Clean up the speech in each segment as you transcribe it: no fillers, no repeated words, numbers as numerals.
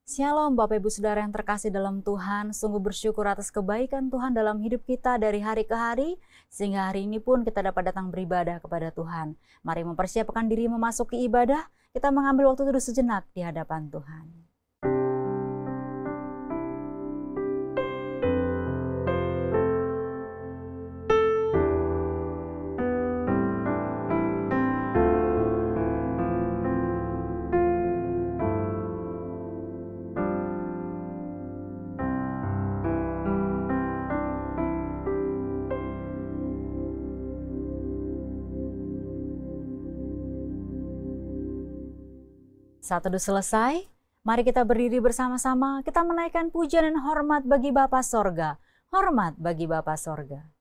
Shalom Bapak Ibu Saudara yang terkasih dalam Tuhan, sungguh bersyukur atas kebaikan Tuhan dalam hidup kita dari hari ke hari, sehingga hari ini pun kita dapat datang beribadah kepada Tuhan. Mari mempersiapkan diri memasuki ibadah, kita mengambil waktu duduk sejenak di hadapan Tuhan. Saat teduh selesai, mari kita berdiri bersama-sama, kita menaikkan pujian dan hormat bagi Bapa Sorga. Hormat bagi Bapa Sorga.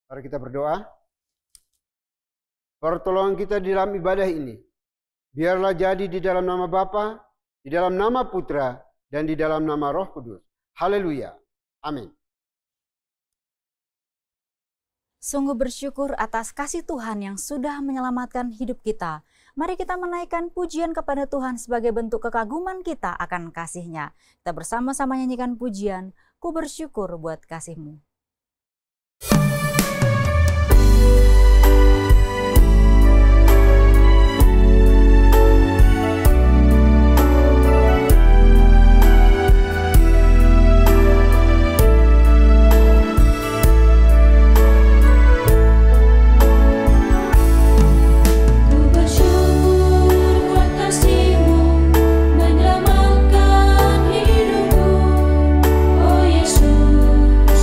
Mari kita berdoa. Pertolongan kita di dalam ibadah ini, biarlah jadi di dalam nama Bapa, di dalam nama Putra, dan di dalam nama Roh Kudus. Haleluya. Amin. Sungguh bersyukur atas kasih Tuhan yang sudah menyelamatkan hidup kita. Mari kita menaikkan pujian kepada Tuhan sebagai bentuk kekaguman kita akan kasih-Nya. Kita bersama-sama nyanyikan pujian, Ku bersyukur buat kasih-Mu. Menyelamatkan hidupku, oh Yesus.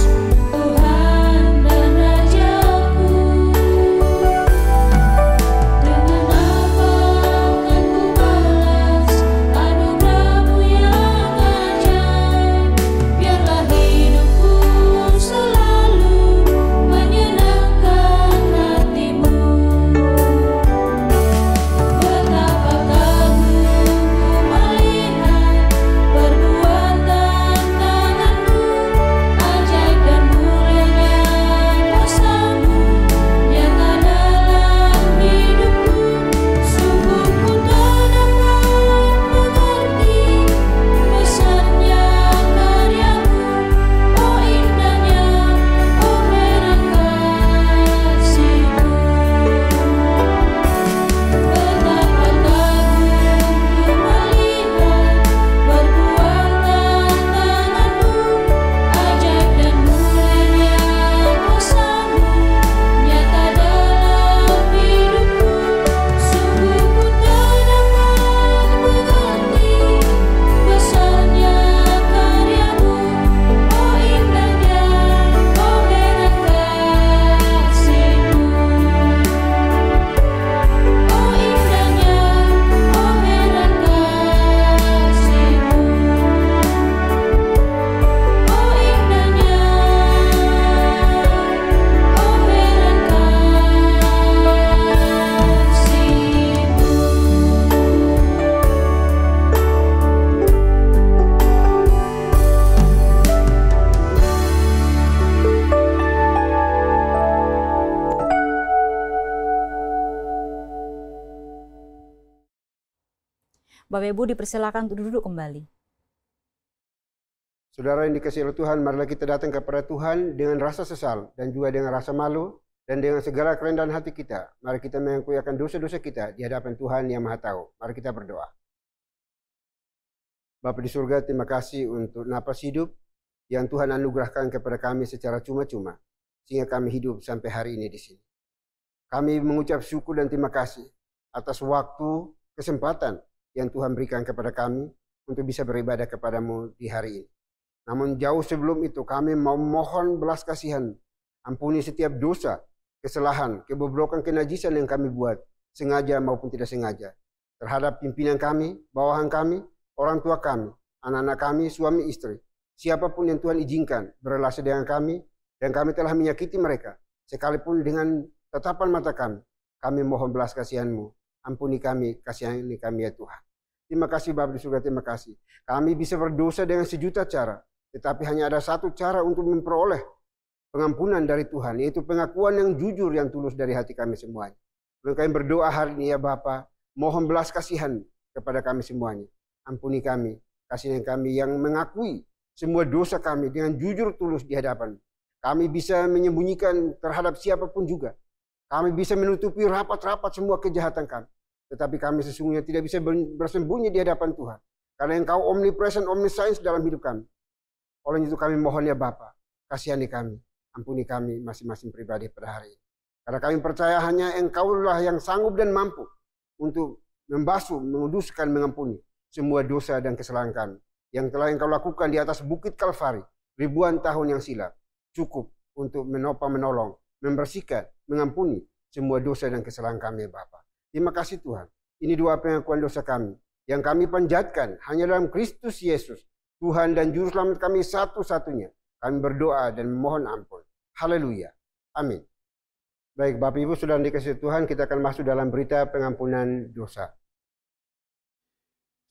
Bapak Ibu dipersilakan untuk duduk kembali. Saudara yang dikasihi oleh Tuhan, marilah kita datang kepada Tuhan dengan rasa sesal dan juga dengan rasa malu dan dengan segala kerendahan hati kita. Mari kita mengakui akan dosa-dosa kita di hadapan Tuhan yang Maha Tahu. Mari kita berdoa. Bapa di surga, terima kasih untuk napas hidup yang Tuhan anugerahkan kepada kami secara cuma-cuma, sehingga kami hidup sampai hari ini di sini. Kami mengucap syukur dan terima kasih atas waktu, kesempatan yang Tuhan berikan kepada kami untuk bisa beribadah kepadamu di hari ini. Namun jauh sebelum itu kami mau mohon belas kasihan, ampuni setiap dosa, kesalahan, kebobrokan, kenajisan yang kami buat, sengaja maupun tidak sengaja, terhadap pimpinan kami, bawahan kami, orang tua kami, anak-anak kami, suami istri, siapapun yang Tuhan izinkan berrelasi dengan kami, dan kami telah menyakiti mereka, sekalipun dengan tatapan mata kami mohon belas kasihan-Mu, ampuni kami, kasihani kami ya Tuhan. Terima kasih Bapa di surga, terima kasih. Kami bisa berdosa dengan sejuta cara, tetapi hanya ada satu cara untuk memperoleh pengampunan dari Tuhan, yaitu pengakuan yang jujur, yang tulus dari hati kami semuanya. Lalu kami berdoa hari ini ya Bapa, mohon belas kasihan kepada kami semuanya. Ampuni kami, kasihani kami yang mengakui semua dosa kami dengan jujur tulus di hadapan. Kami bisa menyembunyikan terhadap siapapun juga. Kami bisa menutupi rapat-rapat semua kejahatan kami. Tetapi kami sesungguhnya tidak bisa bersembunyi di hadapan Tuhan. Karena Engkau omnipresent, omniscience dalam hidup kami. Oleh itu kami mohon ya Bapa, kasihani kami, ampuni kami masing-masing pribadi pada hari ini. Karena kami percaya hanya Engkaulah yang sanggup dan mampu untuk membasuh, menguduskan, mengampuni semua dosa dan kesalahan kami. Yang telah Engkau lakukan di atas bukit Kalvari ribuan tahun yang silam. Cukup untuk menopang, menolong, membersihkan, mengampuni semua dosa dan kesalahan kami Bapa. Terima kasih Tuhan. Ini doa pengakuan dosa kami yang kami panjatkan hanya dalam Kristus Yesus, Tuhan dan Juru Selamat kami satu-satunya. Kami berdoa dan memohon ampun. Haleluya. Amin. Baik Bapak Ibu Saudara dikasihi Tuhan, kita akan masuk dalam berita pengampunan dosa.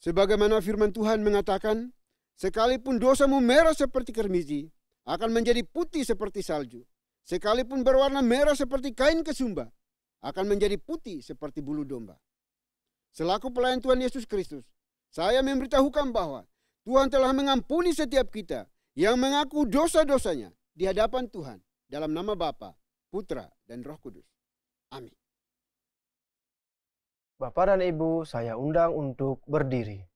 Sebagaimana firman Tuhan mengatakan, sekalipun dosamu merah seperti kermiji, akan menjadi putih seperti salju. Sekalipun berwarna merah seperti kain kesumba, akan menjadi putih seperti bulu domba. Selaku pelayan Tuhan Yesus Kristus, saya memberitahukan bahwa Tuhan telah mengampuni setiap kita yang mengaku dosa-dosanya di hadapan Tuhan dalam nama Bapa, Putra, dan Roh Kudus. Amin. Bapak dan Ibu, saya undang untuk berdiri.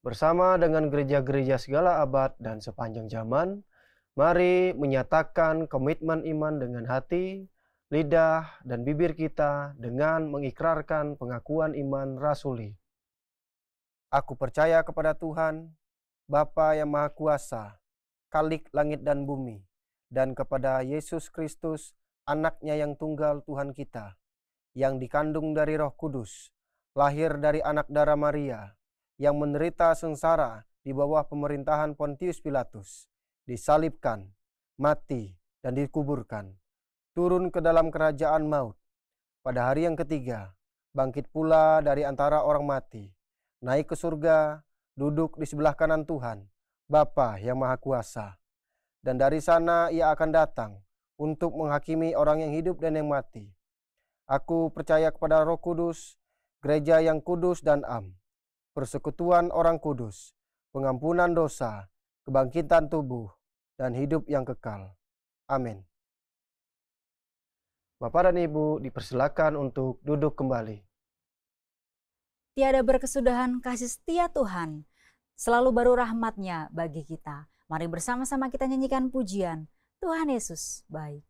Bersama dengan gereja-gereja segala abad dan sepanjang zaman, mari menyatakan komitmen iman dengan hati, lidah, dan bibir kita dengan mengikrarkan pengakuan iman rasuli. Aku percaya kepada Tuhan, Bapa yang Maha Kuasa, Khalik langit dan bumi, dan kepada Yesus Kristus, Anak-Nya yang tunggal Tuhan kita, yang dikandung dari Roh Kudus, lahir dari anak darah Maria, yang menderita sengsara di bawah pemerintahan Pontius Pilatus, disalibkan, mati, dan dikuburkan, turun ke dalam kerajaan maut. Pada hari yang ketiga, bangkit pula dari antara orang mati, naik ke surga, duduk di sebelah kanan Tuhan, Bapa yang Maha Kuasa. Dan dari sana ia akan datang untuk menghakimi orang yang hidup dan yang mati. Aku percaya kepada Roh Kudus, gereja yang kudus dan am, persekutuan orang kudus, pengampunan dosa, kebangkitan tubuh, dan hidup yang kekal. Amin. Bapak dan Ibu dipersilakan untuk duduk kembali. Tiada berkesudahan kasih setia Tuhan, selalu baru rahmat-Nya bagi kita. Mari bersama-sama kita nyanyikan pujian, Tuhan Yesus baik.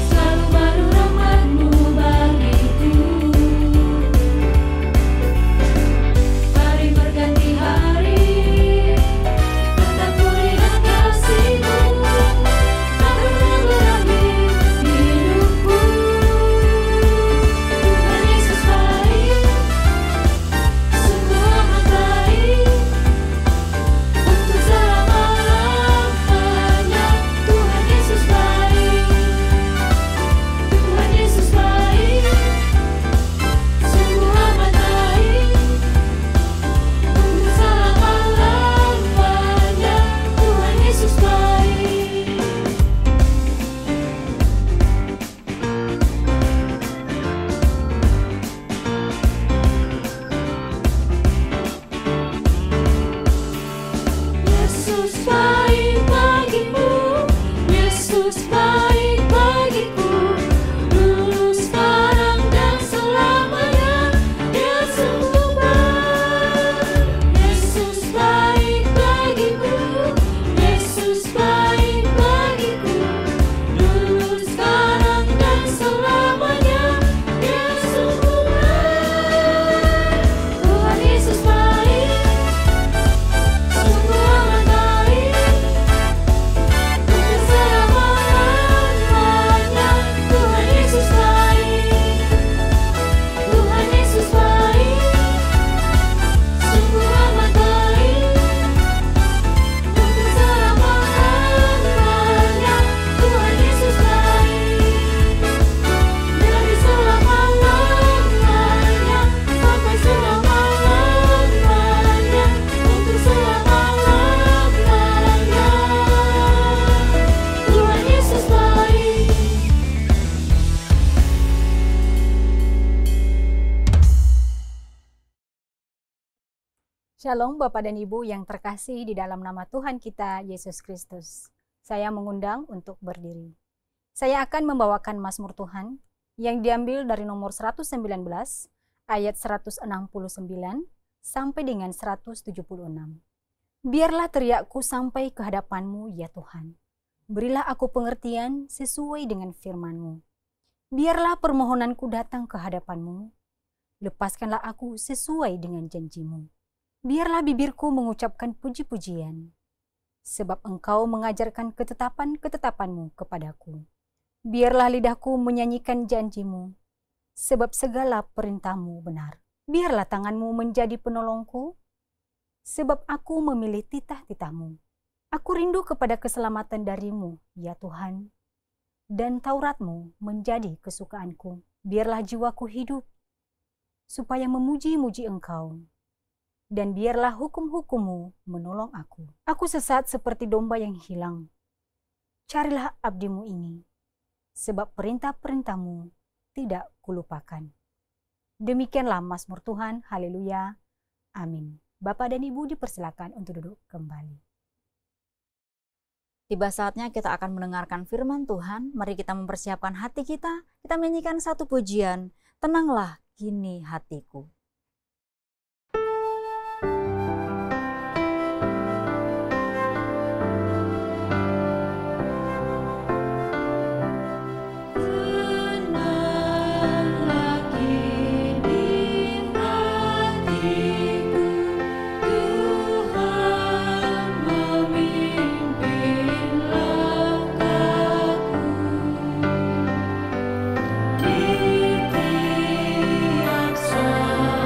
Selalu baru rahmat-Mu bagiku. Shalom Bapak dan Ibu yang terkasih di dalam nama Tuhan kita Yesus Kristus. Saya mengundang untuk berdiri. Saya akan membawakan Mazmur Tuhan yang diambil dari nomor 119 ayat 169 sampai dengan 176. Biarlah teriakku sampai ke hadapan-Mu ya Tuhan. Berilah aku pengertian sesuai dengan firman-Mu. Biarlah permohonanku datang ke hadapan-Mu. Lepaskanlah aku sesuai dengan janji-Mu. Biarlah bibirku mengucapkan puji-pujian, sebab Engkau mengajarkan ketetapan-ketetapan-Mu kepadaku. Biarlah lidahku menyanyikan janji-Mu, sebab segala perintah-Mu benar. Biarlah tangan-Mu menjadi penolongku, sebab aku memilih titah-titah-Mu. Aku rindu kepada keselamatan dari-Mu, ya Tuhan, dan Taurat-Mu menjadi kesukaanku. Biarlah jiwaku hidup, supaya memuji-muji Engkau. Dan biarlah hukum-hukum-Mu menolong aku. Aku sesat seperti domba yang hilang. Carilah abdi-Mu ini, sebab perintah-perintah-Mu tidak kulupakan. Demikianlah Mazmur Tuhan, haleluya, amin. Bapak dan Ibu dipersilakan untuk duduk kembali. Tiba saatnya kita akan mendengarkan firman Tuhan. Mari kita mempersiapkan hati kita. Kita menyanyikan satu pujian, tenanglah kini hatiku. Di tiap saat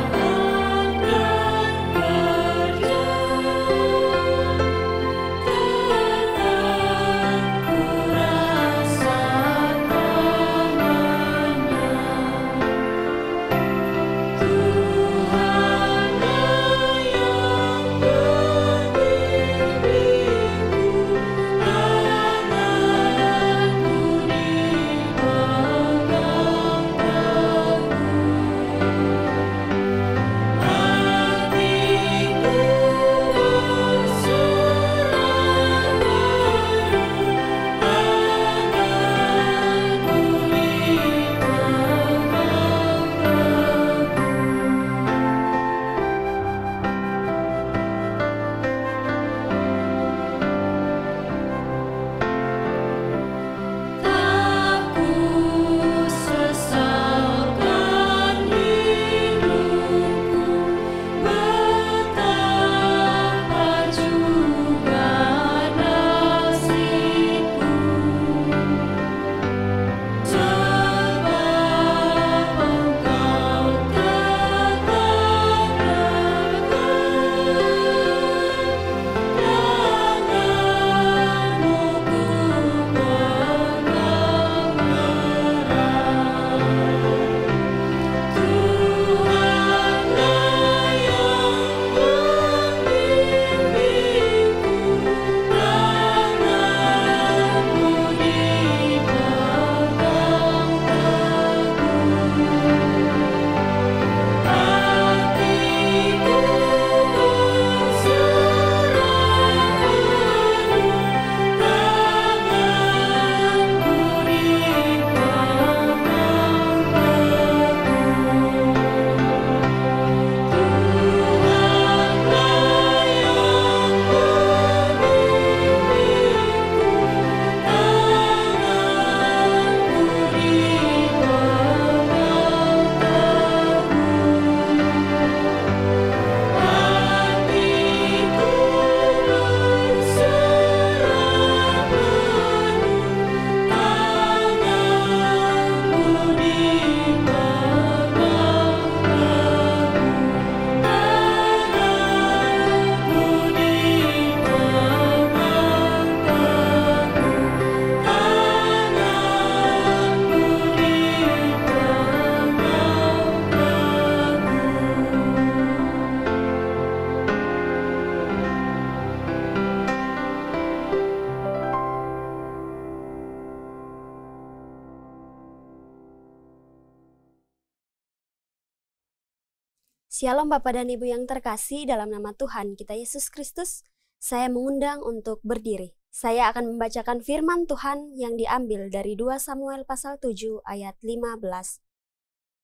Shalom Bapak dan Ibu yang terkasih, dalam nama Tuhan kita Yesus Kristus, saya mengundang untuk berdiri. Saya akan membacakan firman Tuhan yang diambil dari 2 Samuel pasal 7 ayat 15.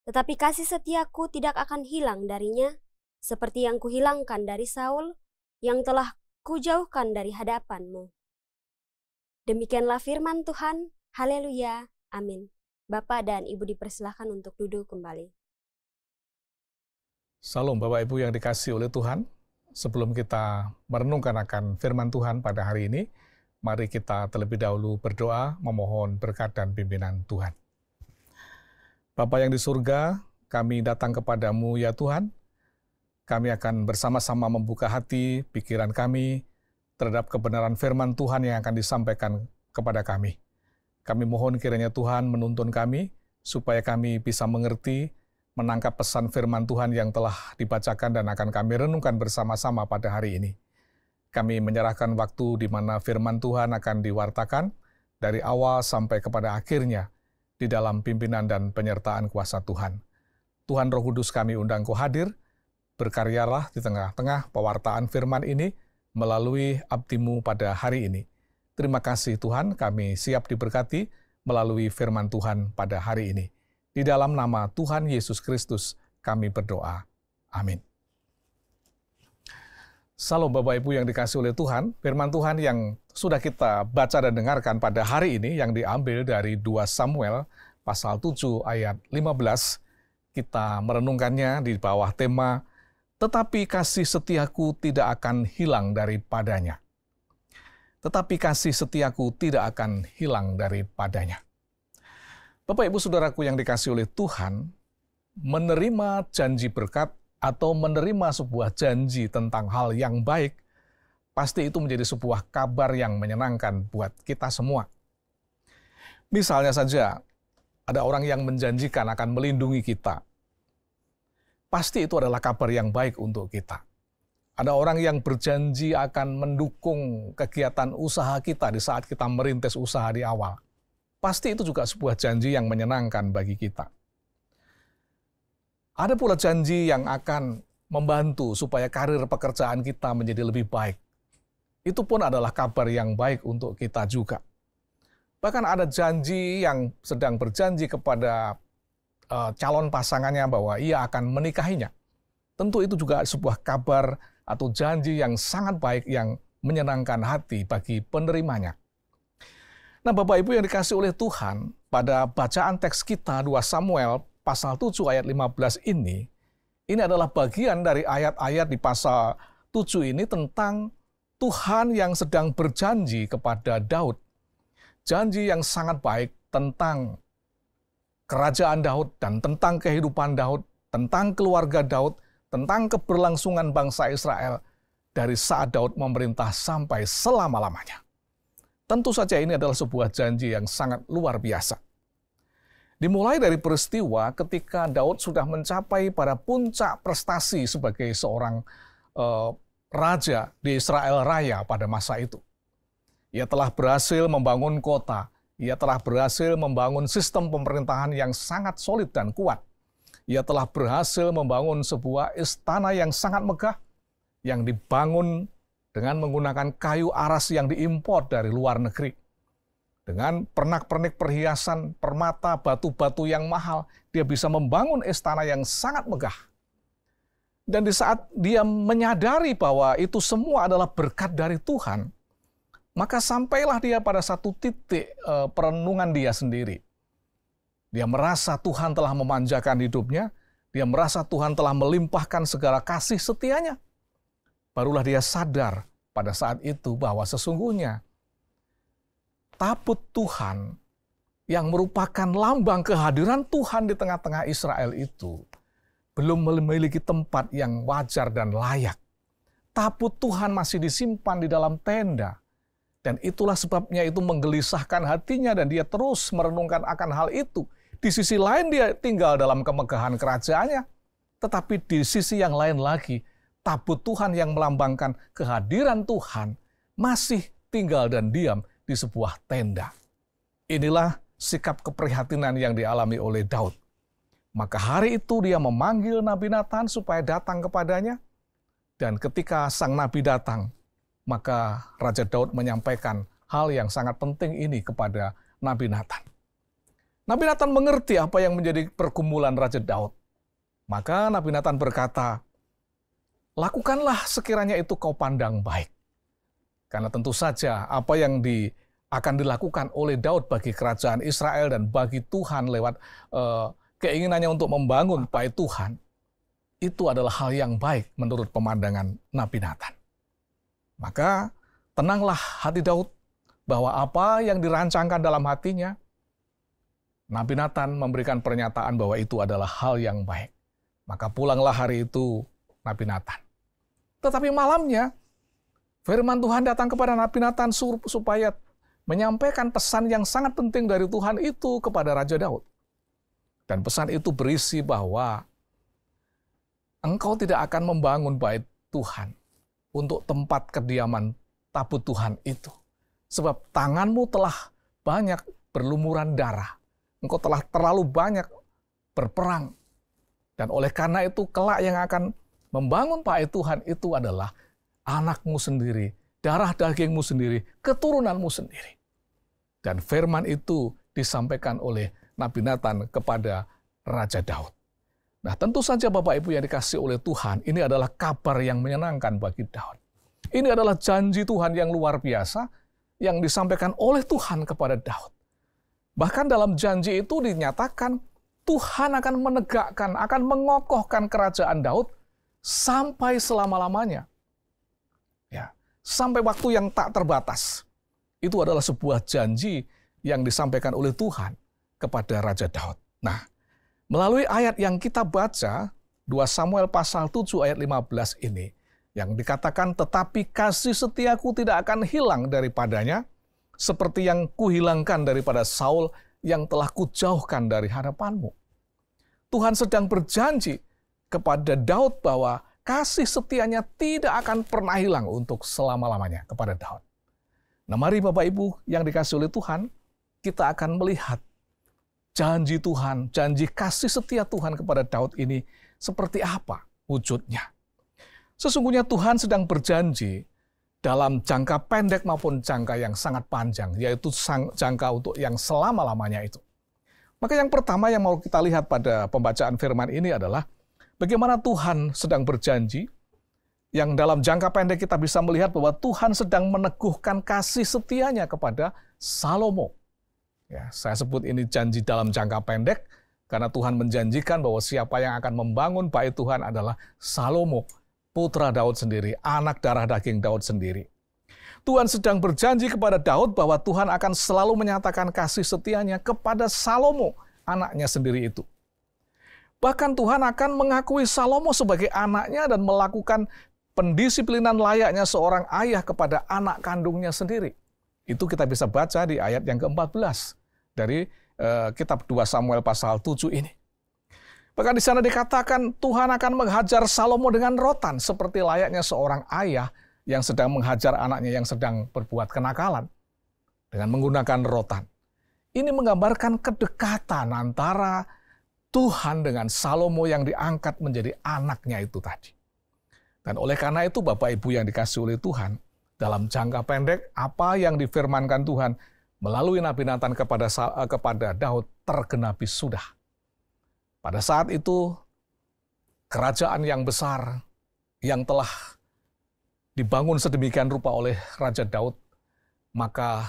Tetapi kasih setiaku tidak akan hilang darinya, seperti yang kuhilangkan dari Saul, yang telah kujauhkan dari hadapanmu. Demikianlah firman Tuhan, haleluya, amin. Bapak dan Ibu dipersilahkan untuk duduk kembali. Salam Bapak Ibu yang dikasihi oleh Tuhan. Sebelum kita merenungkan akan firman Tuhan pada hari ini, mari kita terlebih dahulu berdoa memohon berkat dan pimpinan Tuhan. Bapa yang di surga, kami datang kepadamu ya Tuhan. Kami akan bersama-sama membuka hati, pikiran kami terhadap kebenaran firman Tuhan yang akan disampaikan kepada kami. Kami mohon kiranya Tuhan menuntun kami, supaya kami bisa mengerti, menangkap pesan firman Tuhan yang telah dibacakan dan akan kami renungkan bersama-sama pada hari ini. Kami menyerahkan waktu di mana firman Tuhan akan diwartakan dari awal sampai kepada akhirnya di dalam pimpinan dan penyertaan kuasa Tuhan. Tuhan Roh Kudus kami undang Kau hadir, berkaryalah di tengah-tengah pewartaan firman ini melalui abdi-Mu pada hari ini. Terima kasih Tuhan, kami siap diberkati melalui firman Tuhan pada hari ini. Di dalam nama Tuhan Yesus Kristus kami berdoa. Amin. Salam Bapak Ibu yang dikasihi oleh Tuhan, firman Tuhan yang sudah kita baca dan dengarkan pada hari ini yang diambil dari 2 Samuel pasal 7 ayat 15, kita merenungkannya di bawah tema, tetapi kasih setiaku tidak akan hilang daripadanya. Tetapi kasih setiaku tidak akan hilang daripadanya. Bapak Ibu Saudaraku yang dikasihi oleh Tuhan, menerima janji berkat atau menerima sebuah janji tentang hal yang baik, pasti itu menjadi sebuah kabar yang menyenangkan buat kita semua. Misalnya saja, ada orang yang menjanjikan akan melindungi kita. Pasti itu adalah kabar yang baik untuk kita. Ada orang yang berjanji akan mendukung kegiatan usaha kita di saat kita merintis usaha di awal. Pasti itu juga sebuah janji yang menyenangkan bagi kita. Ada pula janji yang akan membantu supaya karir pekerjaan kita menjadi lebih baik. Itu pun adalah kabar yang baik untuk kita juga. Bahkan ada janji yang sedang berjanji kepada calon pasangannya bahwa ia akan menikahinya. Tentu itu juga sebuah kabar atau janji yang sangat baik yang menyenangkan hati bagi penerimanya. Nah, Bapak Ibu yang dikasihi oleh Tuhan, pada bacaan teks kita 2 Samuel pasal 7 ayat 15 ini adalah bagian dari ayat-ayat di pasal 7 ini tentang Tuhan yang sedang berjanji kepada Daud. Janji yang sangat baik tentang kerajaan Daud dan tentang kehidupan Daud, tentang keluarga Daud, tentang keberlangsungan bangsa Israel dari saat Daud memerintah sampai selama-lamanya. Tentu saja ini adalah sebuah janji yang sangat luar biasa. Dimulai dari peristiwa ketika Daud sudah mencapai pada puncak prestasi sebagai seorang raja di Israel Raya pada masa itu. Ia telah berhasil membangun kota, ia telah berhasil membangun sistem pemerintahan yang sangat solid dan kuat. Ia telah berhasil membangun sebuah istana yang sangat megah, yang dibangun dengan menggunakan kayu aras yang diimpor dari luar negeri. Dengan pernak-pernik perhiasan, permata, batu-batu yang mahal, dia bisa membangun istana yang sangat megah. Dan di saat dia menyadari bahwa itu semua adalah berkat dari Tuhan, maka sampailah dia pada satu titik perenungan dia sendiri. Dia merasa Tuhan telah memanjakan hidupnya, dia merasa Tuhan telah melimpahkan segala kasih setianya. Barulah dia sadar pada saat itu bahwa sesungguhnya tabut Tuhan yang merupakan lambang kehadiran Tuhan di tengah-tengah Israel itu belum memiliki tempat yang wajar dan layak. Tabut Tuhan masih disimpan di dalam tenda. Dan itulah sebabnya itu menggelisahkan hatinya dan dia terus merenungkan akan hal itu. Di sisi lain dia tinggal dalam kemegahan kerajaannya. Tetapi di sisi yang lain lagi, tabut Tuhan yang melambangkan kehadiran Tuhan masih tinggal dan diam di sebuah tenda. Inilah sikap keprihatinan yang dialami oleh Daud. Maka hari itu dia memanggil Nabi Natan supaya datang kepadanya. Dan ketika sang Nabi datang, maka Raja Daud menyampaikan hal yang sangat penting ini kepada Nabi Natan. Nabi Natan mengerti apa yang menjadi pergumulan Raja Daud. Maka Nabi Natan berkata, lakukanlah sekiranya itu kau pandang baik. Karena tentu saja apa yang akan dilakukan oleh Daud bagi kerajaan Israel dan bagi Tuhan lewat keinginannya untuk membangun bait Tuhan, itu adalah hal yang baik menurut pemandangan Nabi Natan. Maka tenanglah hati Daud bahwa apa yang dirancangkan dalam hatinya, Nabi Natan memberikan pernyataan bahwa itu adalah hal yang baik. Maka pulanglah hari itu Nabi Natan. Tetapi malamnya, firman Tuhan datang kepada Nabi Natan supaya menyampaikan pesan yang sangat penting dari Tuhan itu kepada Raja Daud. Dan pesan itu berisi bahwa engkau tidak akan membangun bait Tuhan untuk tempat kediaman tabut Tuhan itu. Sebab tanganmu telah banyak berlumuran darah. Engkau telah terlalu banyak berperang. Dan oleh karena itu kelak yang akan membangun bait Tuhan itu adalah anakmu sendiri, darah dagingmu sendiri, keturunanmu sendiri. Dan firman itu disampaikan oleh Nabi Natan kepada Raja Daud. Nah, tentu saja Bapak Ibu yang dikasihi oleh Tuhan, ini adalah kabar yang menyenangkan bagi Daud. Ini adalah janji Tuhan yang luar biasa yang disampaikan oleh Tuhan kepada Daud. Bahkan dalam janji itu dinyatakan Tuhan akan menegakkan, akan mengokohkan kerajaan Daud sampai selama-lamanya. Ya, sampai waktu yang tak terbatas. Itu adalah sebuah janji yang disampaikan oleh Tuhan kepada Raja Daud. Nah, melalui ayat yang kita baca, 2 Samuel pasal 7 ayat 15 ini, yang dikatakan, tetapi kasih setiaku tidak akan hilang daripadanya, seperti yang kuhilangkan daripada Saul yang telah kujauhkan dari hadapanmu. Tuhan sedang berjanji kepada Daud bahwa kasih setianya tidak akan pernah hilang untuk selama-lamanya kepada Daud. Nah, mari Bapak Ibu yang dikasihi oleh Tuhan, kita akan melihat janji Tuhan, janji kasih setia Tuhan kepada Daud ini seperti apa wujudnya. Sesungguhnya Tuhan sedang berjanji dalam jangka pendek maupun jangka yang sangat panjang, yaitu jangka untuk yang selama-lamanya itu. Maka yang pertama yang mau kita lihat pada pembacaan firman ini adalah bagaimana Tuhan sedang berjanji, yang dalam jangka pendek kita bisa melihat bahwa Tuhan sedang meneguhkan kasih setianya kepada Salomo. Ya, saya sebut ini janji dalam jangka pendek, karena Tuhan menjanjikan bahwa siapa yang akan membangun bait Tuhan adalah Salomo, putra Daud sendiri, anak darah daging Daud sendiri. Tuhan sedang berjanji kepada Daud bahwa Tuhan akan selalu menyatakan kasih setianya kepada Salomo, anaknya sendiri itu. Bahkan Tuhan akan mengakui Salomo sebagai anaknya dan melakukan pendisiplinan layaknya seorang ayah kepada anak kandungnya sendiri. Itu kita bisa baca di ayat yang ke-14 dari kitab 2 Samuel pasal 7 ini. Bahkan di sana dikatakan Tuhan akan menghajar Salomo dengan rotan seperti layaknya seorang ayah yang sedang menghajar anaknya yang sedang berbuat kenakalan dengan menggunakan rotan. Ini menggambarkan kedekatan antara Tuhan dengan Salomo yang diangkat menjadi anaknya itu tadi. Dan oleh karena itu Bapak Ibu yang dikasihi oleh Tuhan, dalam jangka pendek apa yang difirmankan Tuhan melalui Nabi Natan kepada Daud tergenapi sudah. Pada saat itu, kerajaan yang besar yang telah dibangun sedemikian rupa oleh Raja Daud, maka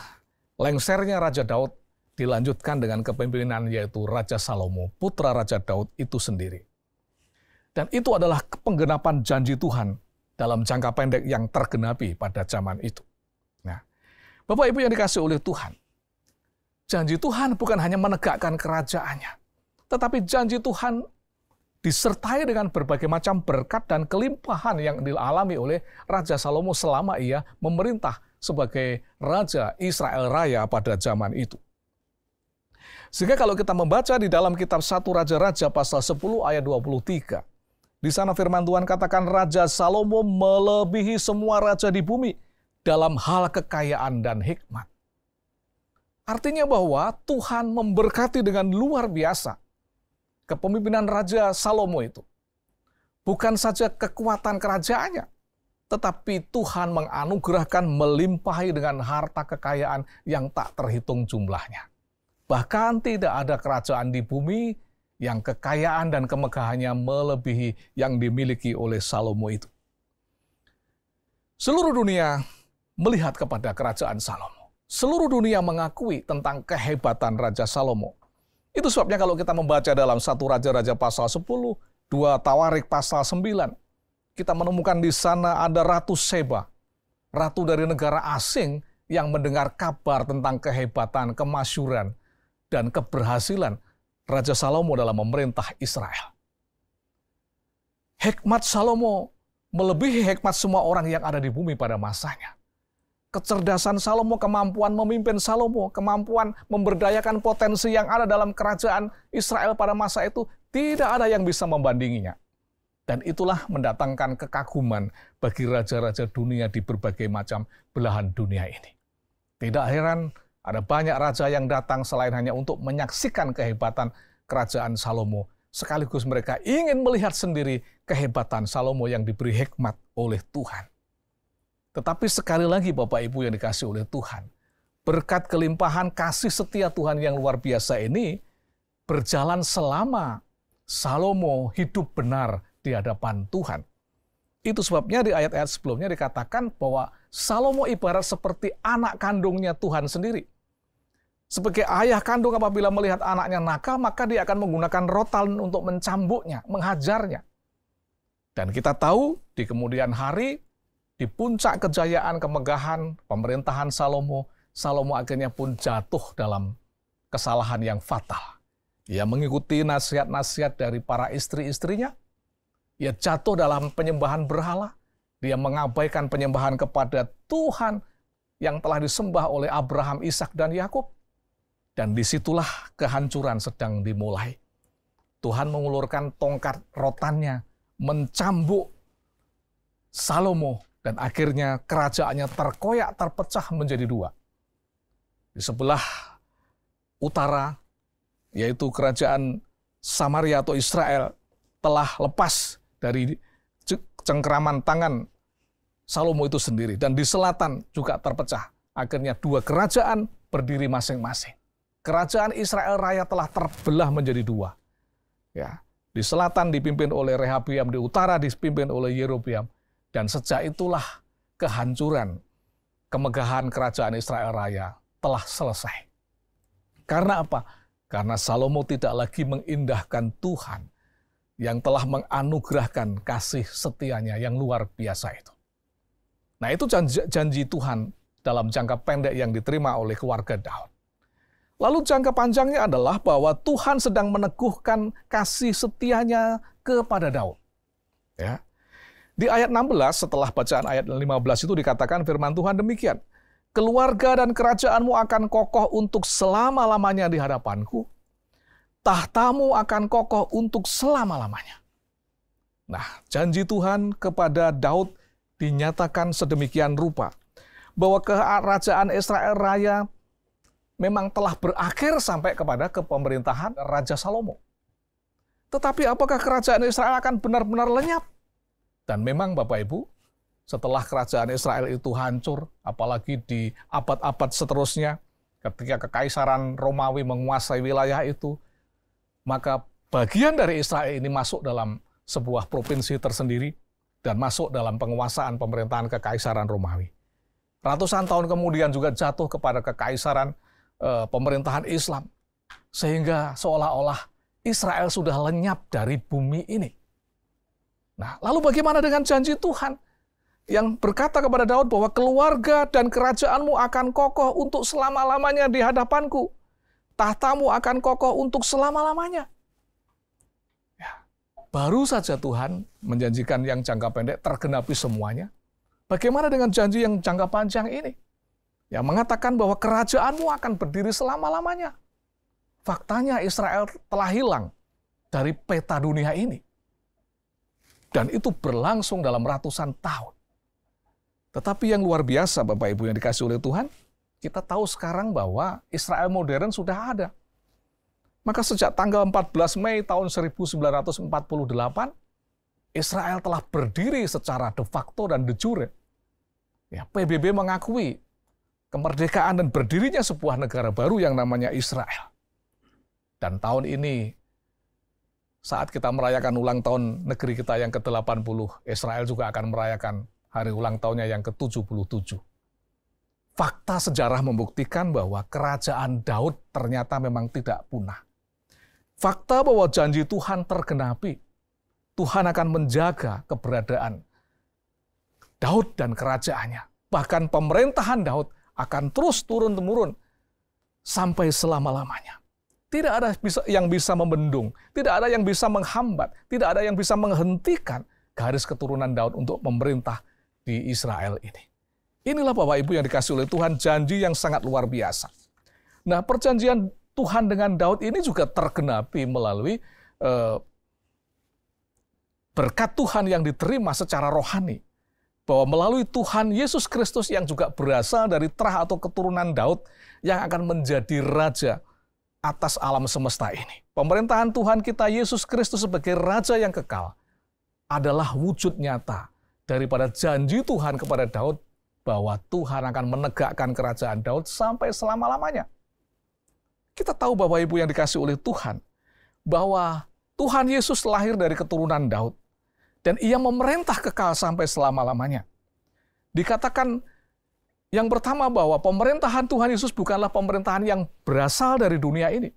lengsernya Raja Daud dilanjutkan dengan kepemimpinan yaitu Raja Salomo, putra Raja Daud itu sendiri. Dan itu adalah penggenapan janji Tuhan dalam jangka pendek yang tergenapi pada zaman itu. Nah, Bapak Ibu yang dikasihi oleh Tuhan, janji Tuhan bukan hanya menegakkan kerajaannya, tetapi janji Tuhan disertai dengan berbagai macam berkat dan kelimpahan yang dialami oleh Raja Salomo selama ia memerintah sebagai Raja Israel Raya pada zaman itu. Sehingga kalau kita membaca di dalam kitab 1 Raja-Raja pasal 10 ayat 23, di sana firman Tuhan katakan Raja Salomo melebihi semua raja di bumi dalam hal kekayaan dan hikmat. Artinya bahwa Tuhan memberkati dengan luar biasa kepemimpinan Raja Salomo itu. Bukan saja kekuatan kerajaannya, tetapi Tuhan menganugerahkan melimpahi dengan harta kekayaan yang tak terhitung jumlahnya. Bahkan tidak ada kerajaan di bumi yang kekayaan dan kemegahannya melebihi yang dimiliki oleh Salomo itu. Seluruh dunia melihat kepada kerajaan Salomo. Seluruh dunia mengakui tentang kehebatan Raja Salomo. Itu sebabnya kalau kita membaca dalam 1 Raja-Raja pasal 10, 2 Tawarik pasal 9, kita menemukan di sana ada Ratu Seba, ratu dari negara asing yang mendengar kabar tentang kehebatan, kemasyuran, dan keberhasilan Raja Salomo dalam memerintah Israel. Hikmat Salomo melebihi hikmat semua orang yang ada di bumi pada masanya. Kecerdasan Salomo, kemampuan memimpin Salomo, kemampuan memberdayakan potensi yang ada dalam kerajaan Israel pada masa itu, tidak ada yang bisa membandinginya. Dan itulah mendatangkan kekaguman bagi raja-raja dunia di berbagai macam belahan dunia ini. Tidak heran ada banyak raja yang datang selain hanya untuk menyaksikan kehebatan kerajaan Salomo. Sekaligus mereka ingin melihat sendiri kehebatan Salomo yang diberi hikmat oleh Tuhan. Tetapi sekali lagi Bapak Ibu yang dikasih oleh Tuhan, berkat kelimpahan kasih setia Tuhan yang luar biasa ini berjalan selama Salomo hidup benar di hadapan Tuhan. Itu sebabnya di ayat-ayat sebelumnya dikatakan bahwa Salomo ibarat seperti anak kandungnya Tuhan sendiri. Sebagai ayah kandung apabila melihat anaknya nakal, maka dia akan menggunakan rotan untuk mencambuknya, menghajarnya. Dan kita tahu di kemudian hari, di puncak kejayaan, kemegahan, pemerintahan Salomo, Salomo akhirnya pun jatuh dalam kesalahan yang fatal. Ia mengikuti nasihat-nasihat dari para istri-istrinya. Ia jatuh dalam penyembahan berhala. Dia mengabaikan penyembahan kepada Tuhan yang telah disembah oleh Abraham, Ishak, dan Yakub. Dan disitulah kehancuran sedang dimulai. Tuhan mengulurkan tongkat rotannya, mencambuk Salomo, dan akhirnya kerajaannya terkoyak, terpecah menjadi dua. Di sebelah utara, yaitu kerajaan Samaria atau Israel, telah lepas dari cengkeraman tangan Salomo itu sendiri. Dan di selatan juga terpecah. Akhirnya dua kerajaan berdiri masing-masing. Kerajaan Israel Raya telah terbelah menjadi dua. Ya, di selatan dipimpin oleh Rehabiam, di utara dipimpin oleh Yerobeam. Dan sejak itulah kehancuran, kemegahan kerajaan Israel Raya telah selesai. Karena apa? Karena Salomo tidak lagi mengindahkan Tuhan yang telah menganugerahkan kasih setianya yang luar biasa itu. Nah, itu janji Tuhan dalam jangka pendek yang diterima oleh keluarga Daud. Lalu jangka panjangnya adalah bahwa Tuhan sedang meneguhkan kasih setianya kepada Daud. Ya. Di ayat 16, setelah bacaan ayat 15 itu dikatakan firman Tuhan demikian. Keluarga dan kerajaanmu akan kokoh untuk selama-lamanya di hadapanku. Tahtamu akan kokoh untuk selama-lamanya. Nah, janji Tuhan kepada Daud dinyatakan sedemikian rupa. Bahwa kerajaan Israel Raya memang telah berakhir sampai kepada kepemerintahan Raja Salomo. Tetapi apakah kerajaan Israel akan benar-benar lenyap? Dan memang Bapak Ibu, setelah kerajaan Israel itu hancur, apalagi di abad-abad seterusnya, ketika kekaisaran Romawi menguasai wilayah itu, maka bagian dari Israel ini masuk dalam sebuah provinsi tersendiri dan masuk dalam penguasaan pemerintahan kekaisaran Romawi. Ratusan tahun kemudian juga jatuh kepada kekaisaran pemerintahan Islam, sehingga seolah-olah Israel sudah lenyap dari bumi ini. Nah, lalu bagaimana dengan janji Tuhan yang berkata kepada Daud bahwa keluarga dan kerajaanmu akan kokoh untuk selama-lamanya di hadapanku. Tahtamu akan kokoh untuk selama-lamanya. Ya, baru saja Tuhan menjanjikan yang jangka pendek tergenapi semuanya. Bagaimana dengan janji yang jangka panjang ini? Yang mengatakan bahwa kerajaanmu akan berdiri selama-lamanya. Faktanya Israel telah hilang dari peta dunia ini. Dan itu berlangsung dalam ratusan tahun. Tetapi yang luar biasa Bapak Ibu yang dikasih oleh Tuhan, kita tahu sekarang bahwa Israel modern sudah ada. Maka sejak tanggal 14 Mei tahun 1948, Israel telah berdiri secara de facto dan de jure. Ya, PBB mengakui kemerdekaan dan berdirinya sebuah negara baru yang namanya Israel. Dan tahun ini, saat kita merayakan ulang tahun negeri kita yang ke-80, Israel juga akan merayakan hari ulang tahunnya yang ke-77. Fakta sejarah membuktikan bahwa kerajaan Daud ternyata memang tidak punah. Fakta bahwa janji Tuhan tergenapi. Tuhan akan menjaga keberadaan Daud dan kerajaannya. Bahkan pemerintahan Daud akan terus turun-temurun sampai selama-lamanya. Tidak ada yang bisa membendung, tidak ada yang bisa menghambat, tidak ada yang bisa menghentikan garis keturunan Daud untuk memerintah di Israel ini. Inilah Bapak Ibu yang dikasih oleh Tuhan, janji yang sangat luar biasa. Nah, perjanjian Tuhan dengan Daud ini juga tergenapi melalui berkat Tuhan yang diterima secara rohani. Bahwa melalui Tuhan Yesus Kristus yang juga berasal dari terah atau keturunan Daud yang akan menjadi raja atas alam semesta ini. Pemerintahan Tuhan kita Yesus Kristus sebagai raja yang kekal adalah wujud nyata daripada janji Tuhan kepada Daud bahwa Tuhan akan menegakkan kerajaan Daud sampai selama-lamanya. Kita tahu Bapak Ibu yang dikasih oleh Tuhan bahwa Tuhan Yesus lahir dari keturunan Daud dan ia memerintah kekal sampai selama-lamanya. Dikatakan yang pertama bahwa pemerintahan Tuhan Yesus bukanlah pemerintahan yang berasal dari dunia ini.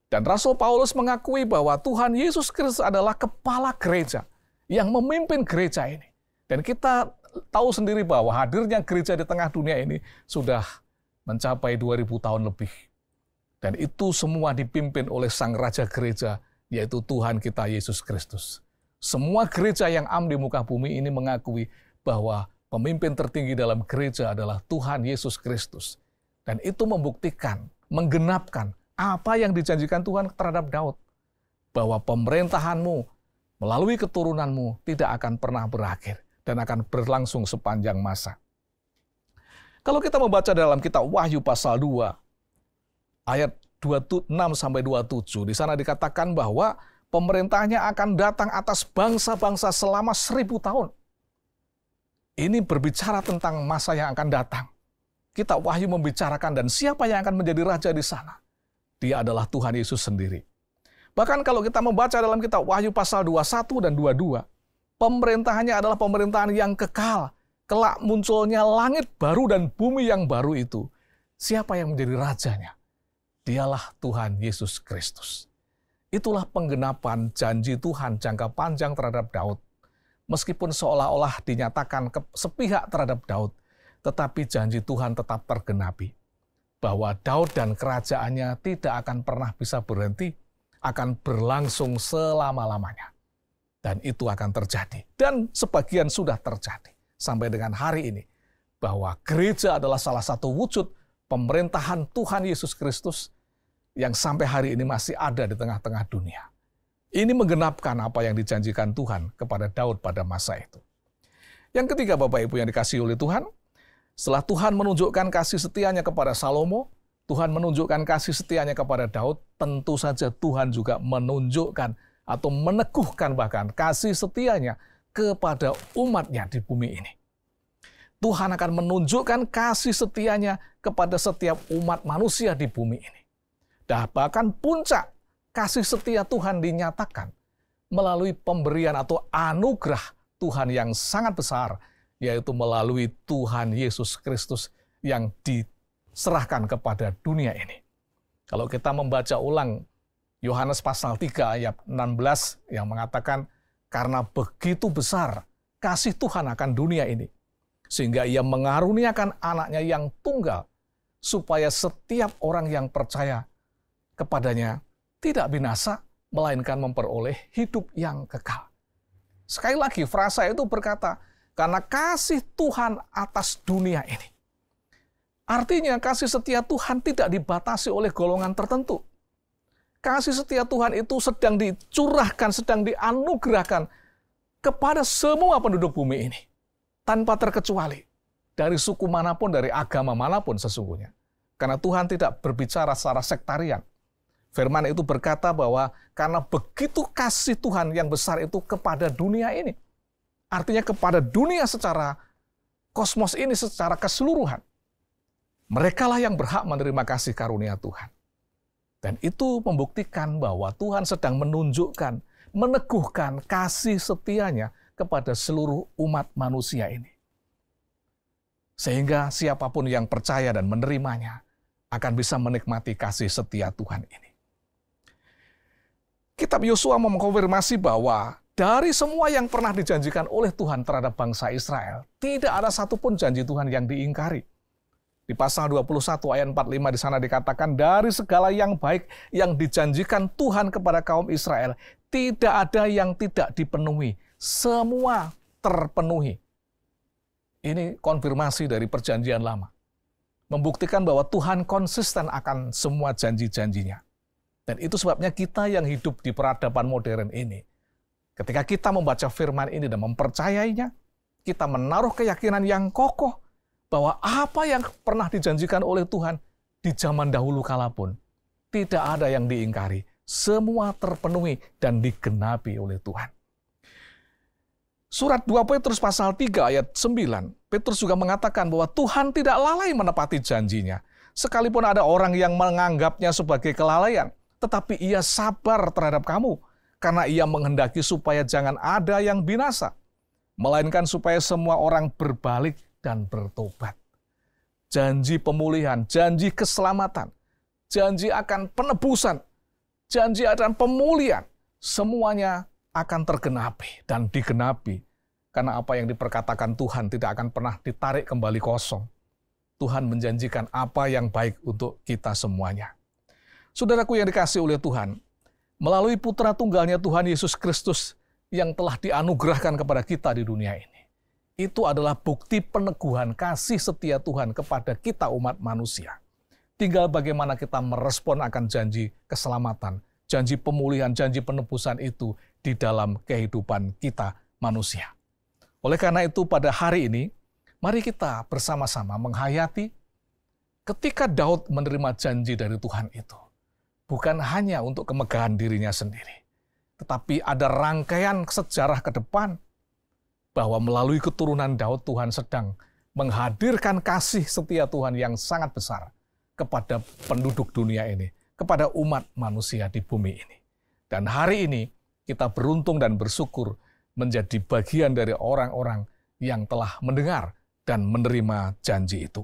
Dan Rasul Paulus mengakui bahwa Tuhan Yesus Kristus adalah kepala gereja yang memimpin gereja ini. Dan kita tahu sendiri bahwa hadirnya gereja di tengah dunia ini sudah mencapai 2000 tahun lebih. Dan itu semua dipimpin oleh Sang Raja Gereja, yaitu Tuhan kita Yesus Kristus. Semua gereja yang am di muka bumi ini mengakui bahwa pemimpin tertinggi dalam gereja adalah Tuhan Yesus Kristus. Dan itu membuktikan, menggenapkan apa yang dijanjikan Tuhan terhadap Daud. Bahwa pemerintahanmu melalui keturunanmu tidak akan pernah berakhir dan akan berlangsung sepanjang masa. Kalau kita membaca dalam kitab Wahyu pasal 2, ayat 26-27, di sana dikatakan bahwa pemerintahnya akan datang atas bangsa-bangsa selama 1000 tahun. Ini berbicara tentang masa yang akan datang. Kitab Wahyu membicarakan dan siapa yang akan menjadi raja di sana. Dia adalah Tuhan Yesus sendiri. Bahkan kalau kita membaca dalam kitab Wahyu pasal 21 dan 22, pemerintahannya adalah pemerintahan yang kekal. Kelak munculnya langit baru dan bumi yang baru itu. Siapa yang menjadi rajanya? Dialah Tuhan Yesus Kristus. Itulah penggenapan janji Tuhan jangka panjang terhadap Daud. Meskipun seolah-olah dinyatakan sepihak terhadap Daud, tetapi janji Tuhan tetap tergenapi. Bahwa Daud dan kerajaannya tidak akan pernah bisa berhenti, akan berlangsung selama-lamanya. Dan itu akan terjadi. Dan sebagian sudah terjadi. Sampai dengan hari ini. Bahwa gereja adalah salah satu wujud pemerintahan Tuhan Yesus Kristus yang sampai hari ini masih ada di tengah-tengah dunia. Ini menggenapkan apa yang dijanjikan Tuhan kepada Daud pada masa itu. Yang ketiga Bapak Ibu yang dikasihi oleh Tuhan, setelah Tuhan menunjukkan kasih setianya kepada Salomo, Tuhan menunjukkan kasih setianya kepada Daud, tentu saja Tuhan juga menunjukkan atau meneguhkan bahkan kasih setianya kepada umatnya di bumi ini. Tuhan akan menunjukkan kasih setianya kepada setiap umat manusia di bumi ini. Dan bahkan puncak kasih setia Tuhan dinyatakan melalui pemberian atau anugerah Tuhan yang sangat besar, yaitu melalui Tuhan Yesus Kristus yang diserahkan kepada dunia ini. Kalau kita membaca ulang Yohanes pasal 3 ayat 16 yang mengatakan, karena begitu besar kasih Tuhan akan dunia ini, sehingga ia mengaruniakan anaknya yang tunggal, supaya setiap orang yang percaya kepadanya tidak binasa, melainkan memperoleh hidup yang kekal. Sekali lagi, frasa itu berkata, karena kasih Tuhan atas dunia ini. Artinya kasih setia Tuhan tidak dibatasi oleh golongan tertentu. Kasih setia Tuhan itu sedang dicurahkan, sedang dianugerahkan kepada semua penduduk bumi ini. Tanpa terkecuali. Dari suku manapun, dari agama manapun sesungguhnya. Karena Tuhan tidak berbicara secara sektarian. Firman itu berkata bahwa karena begitu kasih Tuhan yang besar itu kepada dunia ini. Artinya kepada dunia secara kosmos ini secara keseluruhan. Merekalah yang berhak menerima kasih karunia Tuhan. Dan itu membuktikan bahwa Tuhan sedang menunjukkan, meneguhkan kasih setianya kepada seluruh umat manusia ini. Sehingga siapapun yang percaya dan menerimanya akan bisa menikmati kasih setia Tuhan ini. Kitab Yosua mengkonfirmasi bahwa dari semua yang pernah dijanjikan oleh Tuhan terhadap bangsa Israel, tidak ada satupun janji Tuhan yang diingkari. Di pasal 21 ayat 45 di sana dikatakan, dari segala yang baik yang dijanjikan Tuhan kepada kaum Israel, tidak ada yang tidak dipenuhi. Semua terpenuhi. Ini konfirmasi dari perjanjian lama. Membuktikan bahwa Tuhan konsisten akan semua janji-janjinya. Dan itu sebabnya kita yang hidup di peradaban modern ini, ketika kita membaca firman ini dan mempercayainya, kita menaruh keyakinan yang kokoh bahwa apa yang pernah dijanjikan oleh Tuhan di zaman dahulu kala pun tidak ada yang diingkari. Semua terpenuhi dan digenapi oleh Tuhan. Surat 2 Petrus pasal 3 ayat 9, Petrus juga mengatakan bahwa Tuhan tidak lalai menepati janjinya. Sekalipun ada orang yang menganggapnya sebagai kelalaian, tetapi ia sabar terhadap kamu, karena ia menghendaki supaya jangan ada yang binasa, melainkan supaya semua orang berbalik dan bertobat. Janji pemulihan, janji keselamatan, janji akan penebusan, janji akan pemulihan, semuanya akan tergenapi dan digenapi. Karena apa yang diperkatakan Tuhan tidak akan pernah ditarik kembali kosong. Tuhan menjanjikan apa yang baik untuk kita semuanya. Saudaraku yang dikasihi oleh Tuhan, melalui putra tunggalnya Tuhan Yesus Kristus yang telah dianugerahkan kepada kita di dunia ini, itu adalah bukti peneguhan kasih setia Tuhan kepada kita umat manusia. Tinggal bagaimana kita merespon akan janji keselamatan, janji pemulihan, janji penebusan itu di dalam kehidupan kita manusia. Oleh karena itu pada hari ini, mari kita bersama-sama menghayati ketika Daud menerima janji dari Tuhan itu. Bukan hanya untuk kemegahan dirinya sendiri, tetapi ada rangkaian sejarah ke depan bahwa melalui keturunan Daud Tuhan sedang menghadirkan kasih setia Tuhan yang sangat besar kepada penduduk dunia ini, kepada umat manusia di bumi ini. Dan hari ini kita beruntung dan bersyukur menjadi bagian dari orang-orang yang telah mendengar dan menerima janji itu.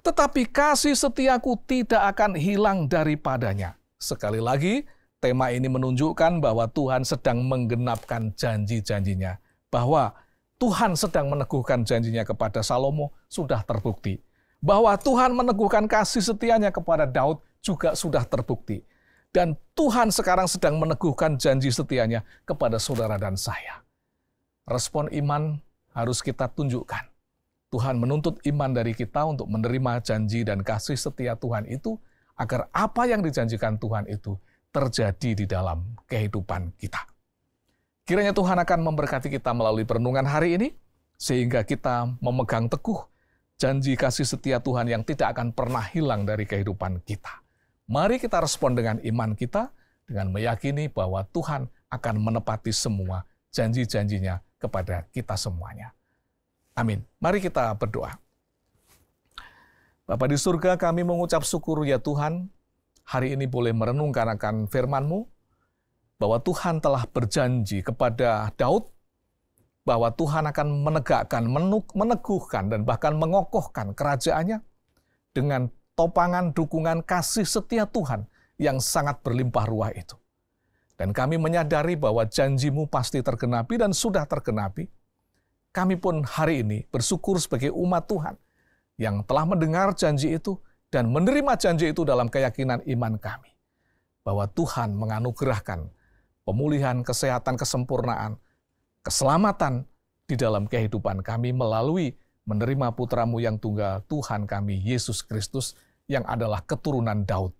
Tetapi kasih setiaku tidak akan hilang daripadanya. Sekali lagi, tema ini menunjukkan bahwa Tuhan sedang menggenapkan janji-janjinya. Bahwa Tuhan sedang meneguhkan janjinya kepada Salomo sudah terbukti. Bahwa Tuhan meneguhkan kasih setianya kepada Daud juga sudah terbukti. Dan Tuhan sekarang sedang meneguhkan janji setianya kepada saudara dan saya. Respon iman harus kita tunjukkan. Tuhan menuntut iman dari kita untuk menerima janji dan kasih setia Tuhan itu, agar apa yang dijanjikan Tuhan itu terjadi di dalam kehidupan kita. Kiranya Tuhan akan memberkati kita melalui perenungan hari ini, sehingga kita memegang teguh janji kasih setia Tuhan yang tidak akan pernah hilang dari kehidupan kita. Mari kita respon dengan iman kita, dengan meyakini bahwa Tuhan akan menepati semua janji-janjinya kepada kita semuanya. Amin. Mari kita berdoa. Bapa di surga, kami mengucap syukur ya Tuhan, hari ini boleh merenungkan akan firman-Mu, bahwa Tuhan telah berjanji kepada Daud, bahwa Tuhan akan menegakkan, meneguhkan, dan bahkan mengokohkan kerajaannya dengan topangan dukungan kasih setia Tuhan yang sangat berlimpah ruah itu. Dan kami menyadari bahwa janji-Mu pasti tergenapi dan sudah tergenapi. Kami pun hari ini bersyukur sebagai umat Tuhan yang telah mendengar janji itu dan menerima janji itu dalam keyakinan iman kami. Bahwa Tuhan menganugerahkan pemulihan, kesehatan, kesempurnaan, keselamatan di dalam kehidupan kami melalui menerima putra-Mu yang tunggal, Tuhan kami, Yesus Kristus, yang adalah keturunan Daud.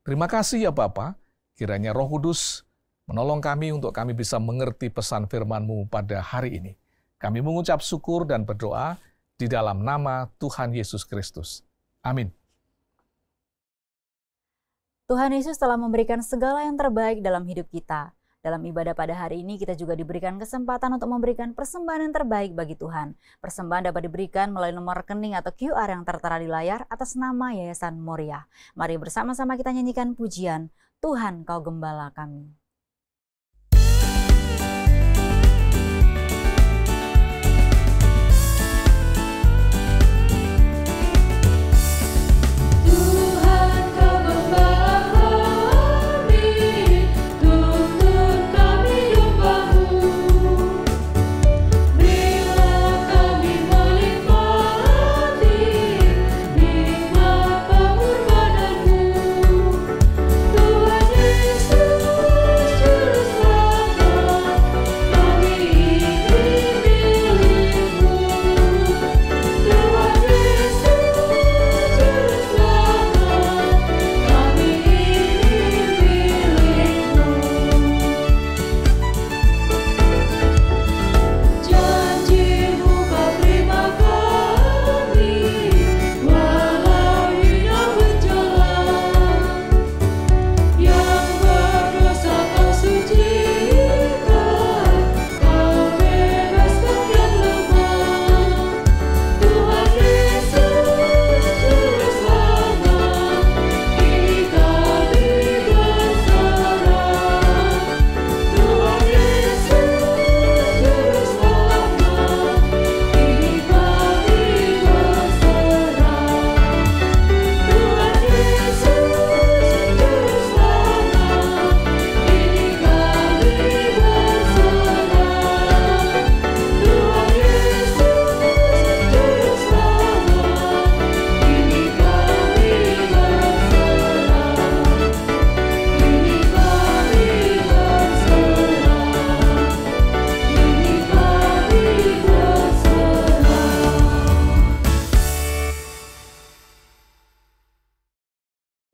Terima kasih ya Bapa, kiranya Roh Kudus menolong kami untuk kami bisa mengerti pesan firman-Mu pada hari ini. Kami mengucap syukur dan berdoa di dalam nama Tuhan Yesus Kristus. Amin. Tuhan Yesus telah memberikan segala yang terbaik dalam hidup kita. Dalam ibadah pada hari ini kita juga diberikan kesempatan untuk memberikan persembahan yang terbaik bagi Tuhan. Persembahan dapat diberikan melalui nomor rekening atau QR yang tertera di layar atas nama Yayasan Moriah. Mari bersama-sama kita nyanyikan pujian, Tuhan Kau Gembala Kami.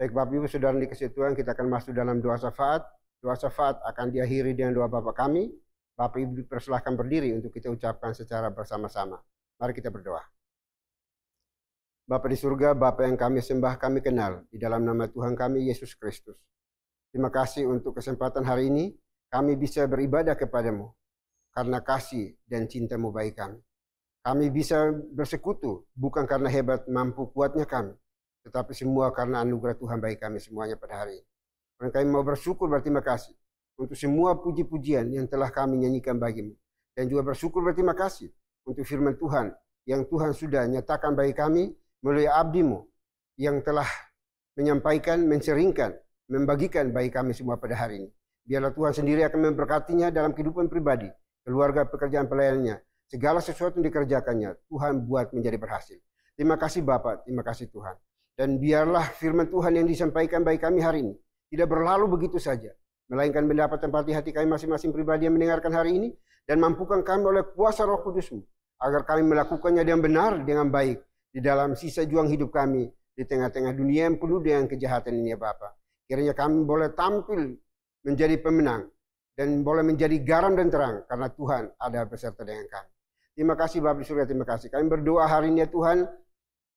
Baik Bapak Ibu Saudara dikasihi Tuhan, kita akan masuk dalam doa syafaat. Doa syafaat akan diakhiri dengan doa Bapa kami. Bapak Ibu dipersilahkan berdiri untuk kita ucapkan secara bersama-sama. Mari kita berdoa. Bapa di surga, Bapa yang kami sembah, kami kenal. Di dalam nama Tuhan kami, Yesus Kristus. Terima kasih untuk kesempatan hari ini. Kami bisa beribadah kepadamu. Karena kasih dan cintamu bagi kami. Kami bisa bersekutu, bukan karena hebat mampu kuatnya kami. Tetapi semua karena anugerah Tuhan bagi kami semuanya pada hari ini. Dan kami mau bersyukur berterima kasih untuk semua puji-pujian yang telah kami nyanyikan bagimu. Dan juga bersyukur berterima kasih untuk firman Tuhan yang Tuhan sudah nyatakan bagi kami melalui abdimu yang telah menyampaikan, menseringkan, membagikan bagi kami semua pada hari ini. Biarlah Tuhan sendiri akan memberkatinya dalam kehidupan pribadi, keluarga, pekerjaan pelayanannya. Segala sesuatu yang dikerjakannya, Tuhan buat menjadi berhasil. Terima kasih Bapa, terima kasih Tuhan. Dan biarlah firman Tuhan yang disampaikan bagi kami hari ini tidak berlalu begitu saja, melainkan mendapat tempat di hati kami masing-masing pribadi yang mendengarkan hari ini, dan mampukan kami oleh kuasa Roh Kudus-Mu, agar kami melakukannya dengan benar, dengan baik, di dalam sisa juang hidup kami, di tengah-tengah dunia yang penuh dengan kejahatan ini ya Bapa. Kiranya kami boleh tampil menjadi pemenang, dan boleh menjadi garam dan terang, karena Tuhan ada beserta dengan kami. Terima kasih Bapa di surga, terima kasih. Kami berdoa hari ini ya Tuhan,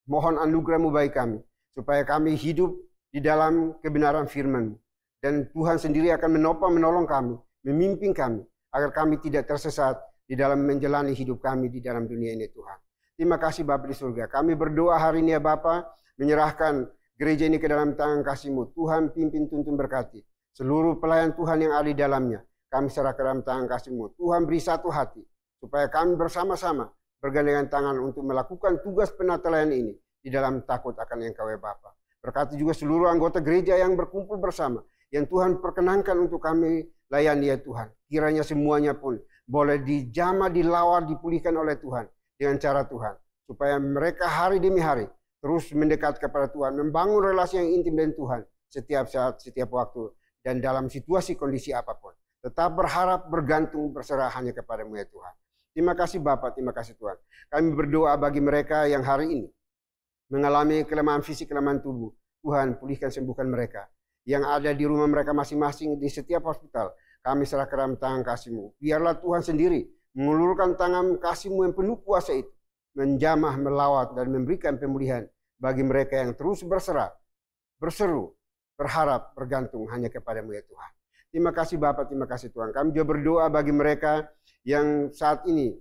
mohon anugerah-Mu bagi kami, supaya kami hidup di dalam kebenaran firman-Mu. Dan Tuhan sendiri akan menopang, menolong kami, memimpin kami, agar kami tidak tersesat di dalam menjalani hidup kami di dalam dunia ini Tuhan. Terima kasih Bapa di surga. Kami berdoa hari ini ya Bapa, menyerahkan gereja ini ke dalam tangan kasih-Mu. Tuhan pimpin, tuntun, berkati. Seluruh pelayan Tuhan yang ada di dalamnya, kami serah ke dalam tangan kasih-Mu. Tuhan beri satu hati, supaya kami bersama-sama bergandengan tangan untuk melakukan tugas penatelayan ini di dalam takut akan Engkau ya Bapa. Berkati juga seluruh anggota gereja yang berkumpul bersama, yang Tuhan perkenankan untuk kami layani ya Tuhan. Kiranya semuanya pun boleh dijamah, dilawat, dipulihkan oleh Tuhan dengan cara Tuhan, supaya mereka hari demi hari terus mendekat kepada Tuhan, membangun relasi yang intim dengan Tuhan setiap saat, setiap waktu, dan dalam situasi kondisi apapun. Tetap berharap, bergantung, berserah hanya kepadamu ya Tuhan. Terima kasih Bapak, terima kasih Tuhan. Kami berdoa bagi mereka yang hari ini mengalami kelemahan fisik, kelemahan tubuh. Tuhan pulihkan, sembuhkan mereka. Yang ada di rumah mereka masing-masing, di setiap hospital, kami serah ke dalam tangan kasih-Mu. Biarlah Tuhan sendiri mengulurkan tangan kasih-Mu yang penuh kuasa itu, menjamah, melawat, dan memberikan pemulihan bagi mereka yang terus berserah, berseru, berharap, bergantung hanya kepada-Mu ya Tuhan. Terima kasih Bapa, terima kasih Tuhan. Kami juga berdoa bagi mereka yang saat ini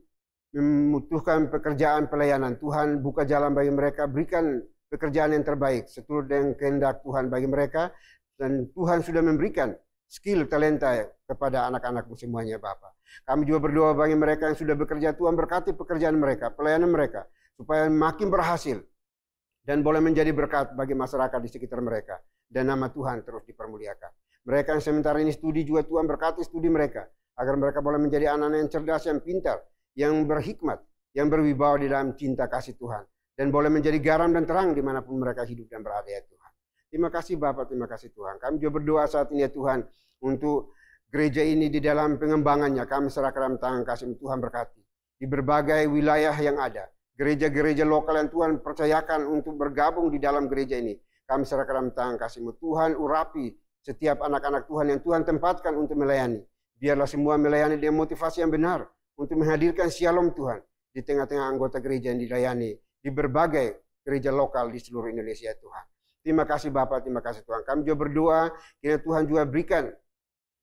membutuhkan pekerjaan pelayanan. Tuhan buka jalan bagi mereka, berikan pekerjaan yang terbaik seturut dengan kehendak Tuhan bagi mereka. Dan Tuhan sudah memberikan skill, talenta kepada anak-anak-Mu semuanya Bapa. Kami juga berdoa bagi mereka yang sudah bekerja, Tuhan berkati pekerjaan mereka, pelayanan mereka, supaya makin berhasil dan boleh menjadi berkat bagi masyarakat di sekitar mereka. Dan nama Tuhan terus dipermuliakan. Mereka yang sementara ini studi juga, Tuhan berkati studi mereka, agar mereka boleh menjadi anak-anak yang cerdas, yang pintar, yang berhikmat, yang berwibawa di dalam cinta kasih Tuhan. Dan boleh menjadi garam dan terang dimanapun mereka hidup dan berada ya Tuhan. Terima kasih Bapak, terima kasih Tuhan. Kami juga berdoa saat ini ya Tuhan, untuk gereja ini di dalam pengembangannya. Kami serahkan dalam tangan kasih Tuhan, berkati. Di berbagai wilayah yang ada, gereja-gereja lokal yang Tuhan percayakan untuk bergabung di dalam gereja ini. Kami serahkan dalam tangan kasih-Mu. Tuhan urapi setiap anak-anak Tuhan yang Tuhan tempatkan untuk melayani. Biarlah semua melayani dengan motivasi yang benar, untuk menghadirkan shalom Tuhan di tengah-tengah anggota gereja yang dilayani di berbagai gereja lokal di seluruh Indonesia Tuhan. Terima kasih Bapak, terima kasih Tuhan. Kami juga berdoa, kiranya Tuhan juga berikan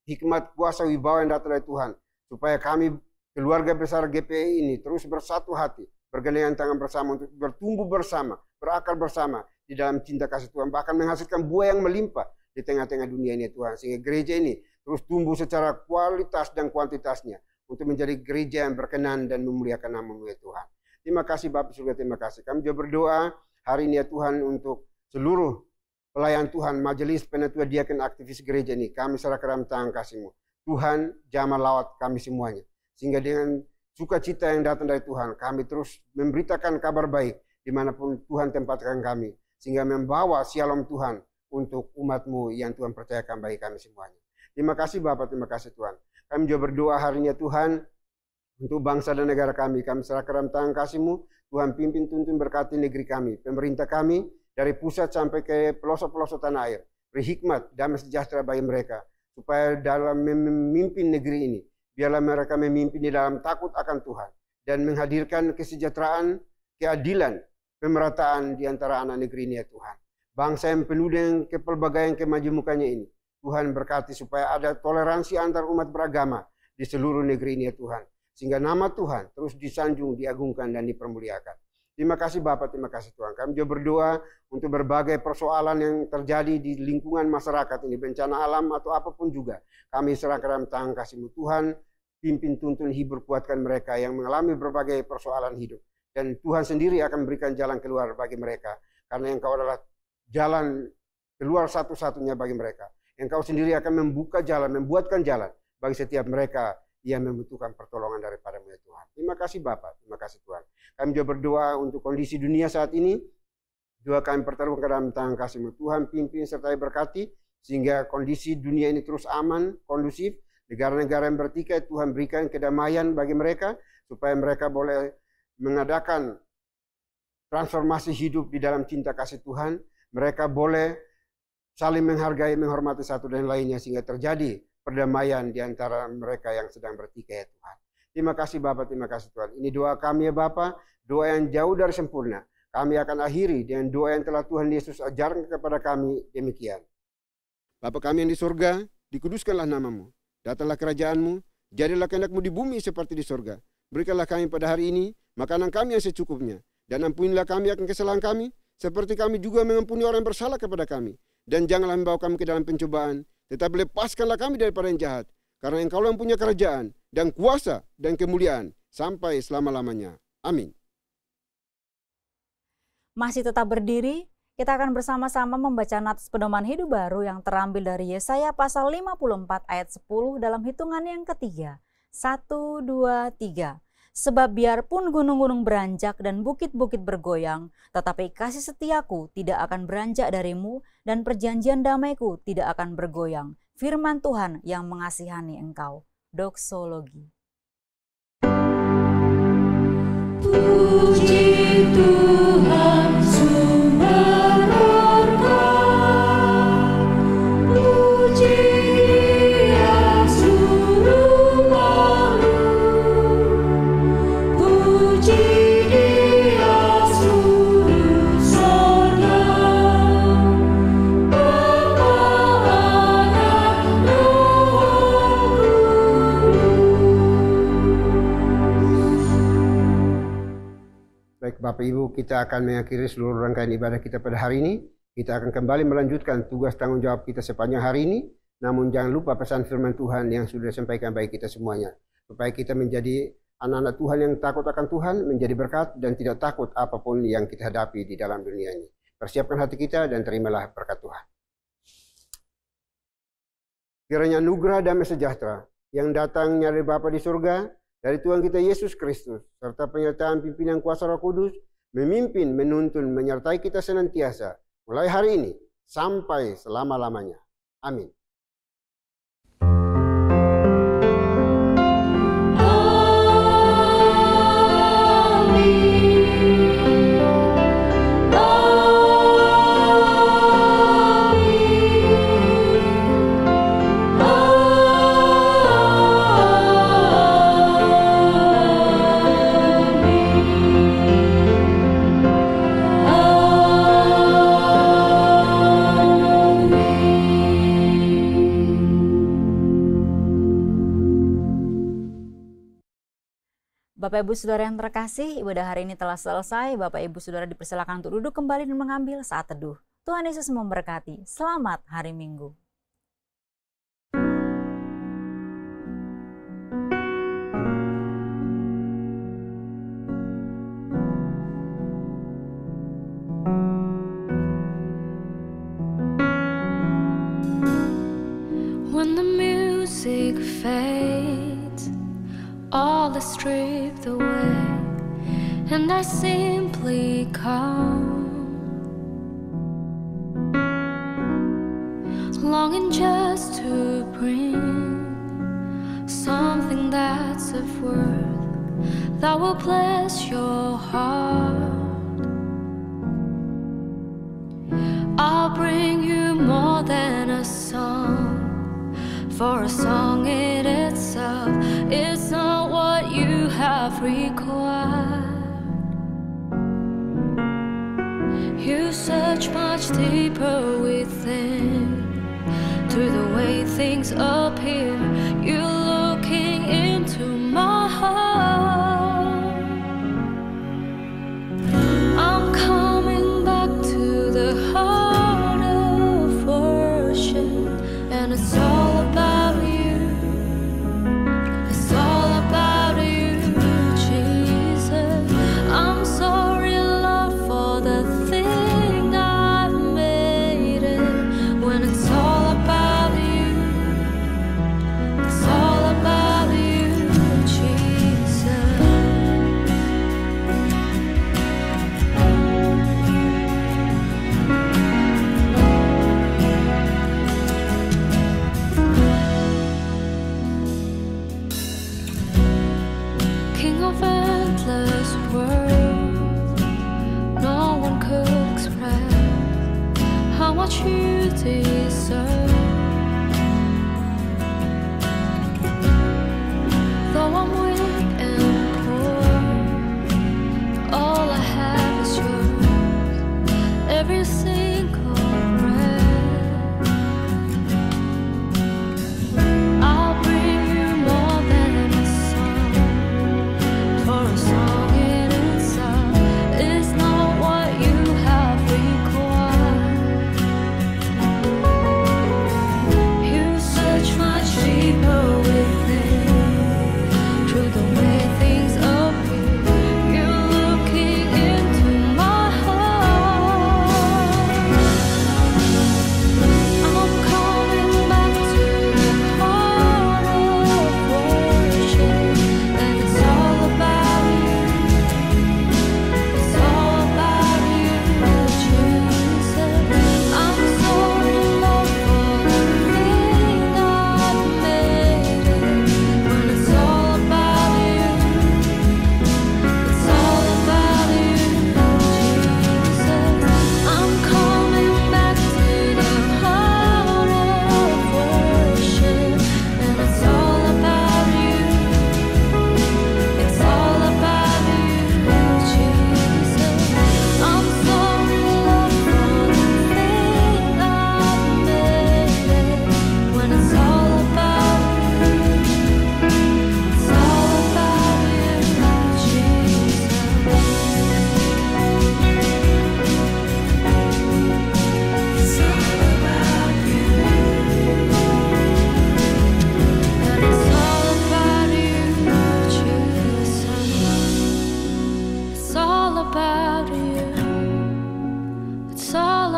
hikmat, kuasa, wibawa yang datang dari Tuhan, supaya kami keluarga besar GPI ini terus bersatu hati, bergandengan tangan bersama untuk bertumbuh bersama, berakar bersama di dalam cinta kasih Tuhan, bahkan menghasilkan buah yang melimpah di tengah-tengah dunia ini Tuhan, sehingga gereja ini terus tumbuh secara kualitas dan kuantitasnya untuk menjadi gereja yang berkenan dan memuliakan nama-Mu ya Tuhan. Terima kasih Bapak surga, terima kasih. Kami juga berdoa hari ini ya Tuhan untuk seluruh pelayan Tuhan, majelis penatua diaken aktivis gereja ini. Kami serahkan dalam tangan kasih-Mu. Tuhan jamah lawat kami semuanya, sehingga dengan sukacita yang datang dari Tuhan, kami terus memberitakan kabar baik dimanapun Tuhan tempatkan kami, sehingga membawa shalom Tuhan untuk umat-Mu yang Tuhan percayakan bagi kami semuanya. Terima kasih Bapak, terima kasih Tuhan. Kami juga berdoa hari ini ya Tuhan untuk bangsa dan negara kami. Kami serahkan dalam tangan kasih-Mu. Tuhan pimpin, tuntun, berkati negeri kami, pemerintah kami, dari pusat sampai ke pelosok-pelosok tanah air. Beri hikmat, damai sejahtera bagi mereka, supaya dalam memimpin negeri ini, biarlah mereka memimpin di dalam takut akan Tuhan, dan menghadirkan kesejahteraan, keadilan, pemerataan di antara anak negeri ini ya Tuhan. Bangsa yang penuh dengan kepelbagaian kemajumukannya ini, Tuhan berkati supaya ada toleransi antar umat beragama di seluruh negeri ini ya Tuhan, sehingga nama Tuhan terus disanjung, diagungkan, dan dipermuliakan. Terima kasih Bapak, terima kasih Tuhan. Kami juga berdoa untuk berbagai persoalan yang terjadi di lingkungan masyarakat ini, bencana alam atau apapun juga. Kami serahkan dalam tangan kasih-Mu Tuhan, pimpin, tuntun, hibur, kuatkan mereka yang mengalami berbagai persoalan hidup. Dan Tuhan sendiri akan memberikan jalan keluar bagi mereka, karena Engkau adalah jalan keluar satu-satunya bagi mereka. Engkau sendiri akan membuka jalan, membuatkan jalan bagi setiap mereka yang membutuhkan pertolongan daripada-Mu ya Tuhan. Terima kasih Bapak, terima kasih Tuhan. Kami juga berdoa untuk kondisi dunia saat ini. Juga kami pertaruhkan dalam tangan kasih-Mu. Tuhan pimpin serta berkati, sehingga kondisi dunia ini terus aman, kondusif. Negara-negara yang bertikai, Tuhan berikan kedamaian bagi mereka, supaya mereka boleh mengadakan transformasi hidup di dalam cinta kasih Tuhan. Mereka boleh saling menghargai, menghormati satu dan lainnya, sehingga terjadi perdamaian di antara mereka yang sedang bertikai ya Tuhan. Terima kasih Bapak, terima kasih Tuhan. Ini doa kami ya Bapak, doa yang jauh dari sempurna. Kami akan akhiri dengan doa yang telah Tuhan Yesus ajarkan kepada kami demikian. Bapa kami yang di surga, dikuduskanlah nama-Mu. Datanglah kerajaan-Mu, jadilah kehendak-Mu di bumi seperti di surga. Berikanlah kami pada hari ini makanan kami yang secukupnya. Dan ampunilah kami akan kesalahan kami, seperti kami juga mengampuni orang yang bersalah kepada kami. Dan janganlah membawa kami ke dalam pencobaan, tetapi lepaskanlah kami daripada yang jahat. Karena Engkau yang punya kerajaan, dan kuasa, dan kemuliaan, sampai selama-lamanya. Amin. Masih tetap berdiri, kita akan bersama-sama membaca nats pedoman hidup baru yang terambil dari Yesaya pasal 54 ayat 10 dalam hitungan yang ketiga. 1, 2, 3. Sebab biarpun gunung-gunung beranjak dan bukit-bukit bergoyang, tetapi kasih setiaku tidak akan beranjak darimu dan perjanjian damaiku tidak akan bergoyang. Firman Tuhan yang mengasihani engkau. Doksologi. Puji Tuhan sumber berkat, puji Dia seluruh makhluk, puji Dia seluruh sorga, Bapa Bapak Ibu, kita akan mengakhiri seluruh rangkaian ibadah kita pada hari ini. Kita akan kembali melanjutkan tugas tanggung jawab kita sepanjang hari ini. Namun jangan lupa pesan firman Tuhan yang sudah disampaikan bagi kita semuanya. Supaya kita menjadi anak-anak Tuhan yang takut akan Tuhan, menjadi berkat dan tidak takut apapun yang kita hadapi di dalam dunia ini. Persiapkan hati kita dan terimalah berkat Tuhan. Kiranya anugerah damai sejahtera yang datangnya dari Bapa di surga, dari Tuhan kita Yesus Kristus, serta penyertaan pimpinan kuasa Roh Kudus, memimpin, menuntun, menyertai kita senantiasa, mulai hari ini, sampai selama-lamanya. Amin. Bapak Ibu Saudara yang terkasih, ibadah hari ini telah selesai. Bapak Ibu Saudara dipersilakan untuk duduk kembali dan mengambil saat teduh. Tuhan Yesus memberkati. Selamat hari Minggu. When the music fades, all is stripped away, and I simply come, longing just to bring something that's of worth that will bless your heart. I'll bring you more than a song, for a song in itself is not what you have required. You search much deeper within, through the way things appear. You're looking into my heart. I'm coming back to the heart of worship, and it's all about you. It's all about you, Jesus. I'm sorry, Lord, for the thing I've made it. When it's all about you,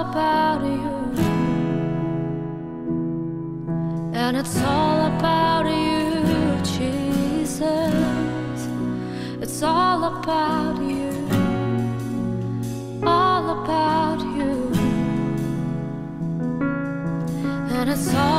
about you. And it's all about you, Jesus. It's all about you. All about you. And it's all